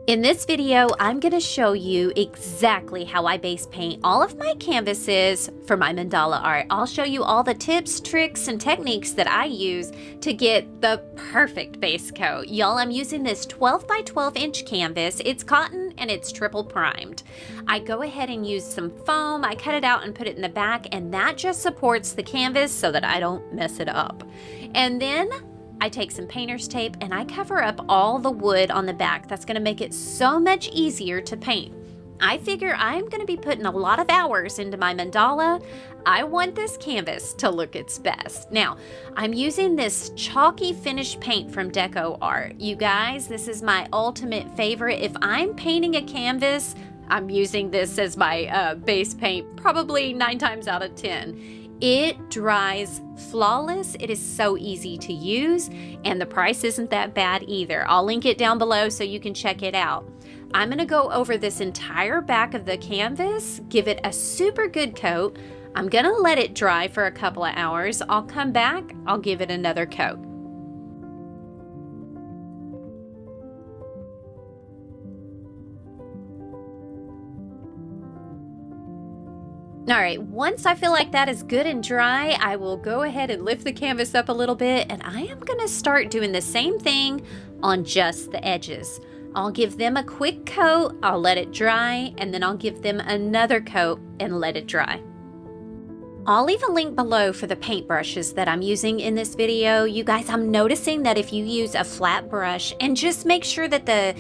In this video, I'm going to show you exactly how I base paint all of my canvases for my mandala art. I'll show you all the tips, tricks, and techniques that I use to get the perfect base coat. Y'all, I'm using this 12 by 12 inch canvas. It's cotton and it's triple primed. I go ahead and use some foam. I cut it out and put it in the back, and that just supports the canvas so that I don't mess it up. And then I take some painter's tape and I cover up all the wood on the back. That's gonna make it so much easier to paint. I figure I'm gonna be putting a lot of hours into my mandala. I want this canvas to look its best. Now, I'm using this chalky finish paint from Deco Art. You guys, this is my ultimate favorite. If I'm painting a canvas, I'm using this as my base paint probably 9 times out of 10. It dries flawless. It is so easy to use, and the price isn't that bad either. I'll link it down below so you can check it out. I'm gonna go over this entire back of the canvas, give it a super good coat. I'm gonna let it dry for a couple of hours. I'll come back, I'll give it another coat. All right, once I feel like that is good and dry, I will go ahead and lift the canvas up a little bit, and I am gonna start doing the same thing on just the edges. I'll give them a quick coat, I'll let it dry, and then I'll give them another coat and let it dry. I'll leave a link below for the paintbrushes that I'm using in this video. You guys, I'm noticing that if you use a flat brush and just make sure that the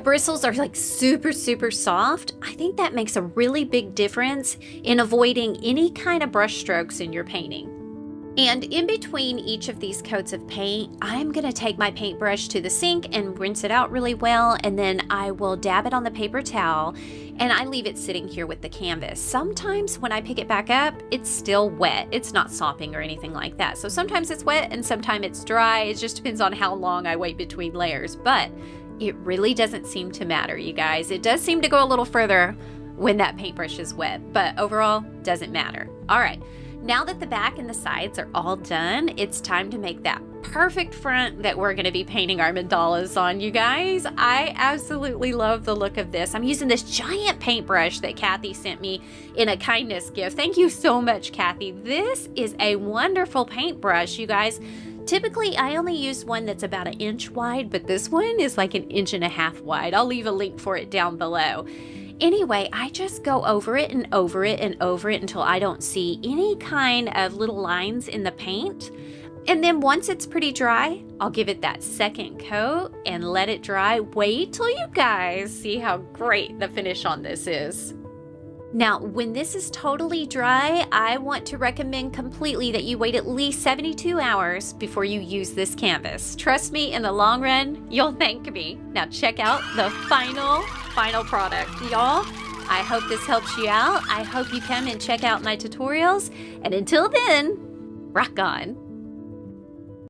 bristles are like super soft, I think that makes a really big difference in avoiding any kind of brush strokes in your painting. And in between each of these coats of paint, I'm gonna take my paintbrush to the sink and rinse it out really well, and then I will dab it on the paper towel, and I leave it sitting here with the canvas. Sometimes when I pick it back up, it's still wet. It's not sopping or anything like that. So sometimes it's wet and sometimes it's dry. It just depends on how long I wait between layers, but it really doesn't seem to matter, you guys. It does seem to go a little further when that paintbrush is wet, but overall, doesn't matter. All right. Now that the back and the sides are all done, it's time to make that perfect front that we're gonna be painting our mandalas on, you guys. I absolutely love the look of this. I'm using this giant paintbrush that Kathy sent me in a kindness gift. Thank you so much, Kathy. This is a wonderful paintbrush, you guys. Typically, I only use one that's about 1 inch wide, but this one is like 1.5 inches wide. I'll leave a link for it down below. Anyway, I just go over it and over it and over it until I don't see any kind of little lines in the paint. And then once it's pretty dry, I'll give it that second coat and let it dry. Wait till you guys see how great the finish on this is. Now, when this is totally dry, I want to recommend completely that you wait at least 72 hours before you use this canvas. Trust me, in the long run, you'll thank me. Now check out the final product, y'all. I hope this helps you out. I hope you come and check out my tutorials. And until then, rock on.